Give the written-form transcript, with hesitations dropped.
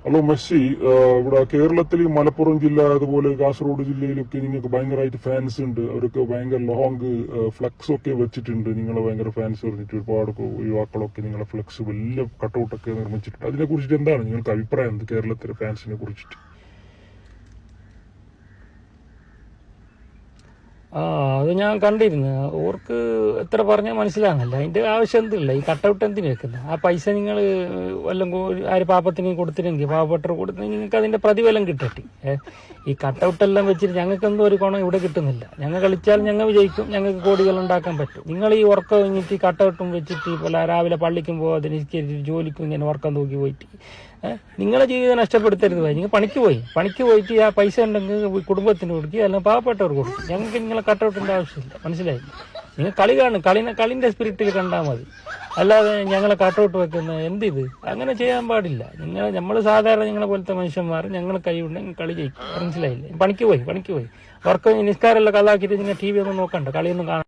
Hello Messi, ഇവിടെ കേരളത്തിൽ മലപ്പുറം ജില്ല അതുപോലെ കാസർഗോഡ് ജില്ലയിലൊക്കെ നിങ്ങൾക്ക് ഭയങ്കരമായിട്ട് ഫാൻസ് ഉണ്ട്. അവരൊക്കെ ഭയങ്കര ലോങ് ഫ്ലക്സ് ഒക്കെ വെച്ചിട്ടുണ്ട്. നിങ്ങളെ ഭയങ്കര ഫാൻസ് പറഞ്ഞിട്ട് ഒരുപാട് യുവാക്കളൊക്കെ നിങ്ങളെ ഫ്ലക്സ് വലിയ കട്ടൗട്ടൊക്കെ നിർമ്മിച്ചിട്ടുണ്ട്. അതിനെ കുറിച്ചിട്ട് എന്താണ് നിങ്ങൾക്ക് അഭിപ്രായം? എന്ത് കേരളത്തിലെ ഫാൻസിനെ കുറിച്ചിട്ട്? അത് ഞാൻ കണ്ടിരുന്നു. ഓർക്ക് എത്ര പറഞ്ഞാൽ മനസ്സിലാകുന്നില്ല. അതിന്റെ ആവശ്യം എന്തില്ല. ഈ കട്ടൗട്ട് എന്തിനു വെക്കുന്നത്? ആ പൈസ നിങ്ങൾ വല്ലതും ആര് പാപ്പത്തിന് കൊടുത്തില്ലെങ്കിൽ, പാവപ്പെട്ടവർ കൊടുത്തില്ലെങ്കിൽ നിങ്ങൾക്ക് അതിന്റെ പ്രതിഫലം കിട്ടട്ടെ. ഈ കട്ടൗട്ടെല്ലാം വെച്ചിട്ട് ഞങ്ങൾക്കെന്തോ ഒരു ഗുണം ഇവിടെ കിട്ടുന്നില്ല. ഞങ്ങൾ കളിച്ചാൽ ഞങ്ങൾ വിജയിക്കും, ഞങ്ങൾക്ക് കോടികൾ ഉണ്ടാക്കാൻ പറ്റും. നിങ്ങൾ ഈ ഉറക്കം കഴിഞ്ഞിട്ട് കട്ടൗട്ടും വെച്ചിട്ട് ഇപ്പോൾ രാവിലെ പള്ളിക്കും പോകാതെ നിസ്കരിച്ചിട്ട് ജോലിക്കും ഇങ്ങനെ ഉറക്കം തൂക്കി പോയിട്ട് നിങ്ങളെ ജീവിതം നഷ്ടപ്പെടുത്തരുത്. നിങ്ങൾ പണിക്ക് പോയിട്ട് ആ പൈസ ഉണ്ടെങ്കിൽ കുടുംബത്തിന് കൊടുക്കുക, അല്ലെങ്കിൽ പാവപ്പെട്ടവർ കൊടുക്കും. ഞങ്ങൾക്ക് നിങ്ങളെ കട്ടൗട്ടിന്റെ ആവശ്യമില്ല. മനസ്സിലായില്ല? നിങ്ങൾ കളി കാണും, കളിന്റെ സ്പിരിറ്റിൽ കണ്ടാൽ മതി. അല്ലാതെ ഞങ്ങളെ കട്ടൗട്ട് വെക്കുന്ന എന്തിത്? അങ്ങനെ ചെയ്യാൻ പാടില്ല. നമ്മൾ സാധാരണ നിങ്ങളെ പോലത്തെ മനുഷ്യന്മാർ, ഞങ്ങൾ കഴിവുണ്ടെങ്കിൽ കളി ജയിക്കും. മനസ്സിലായില്ലേ? പണിക്ക് പോയി ഉറക്കം നിസ്കാരമെല്ലാം കലാക്കിയിട്ട് നിങ്ങൾ TV ഒന്നും നോക്കണ്ട, കളിയൊന്നും കാണാൻ.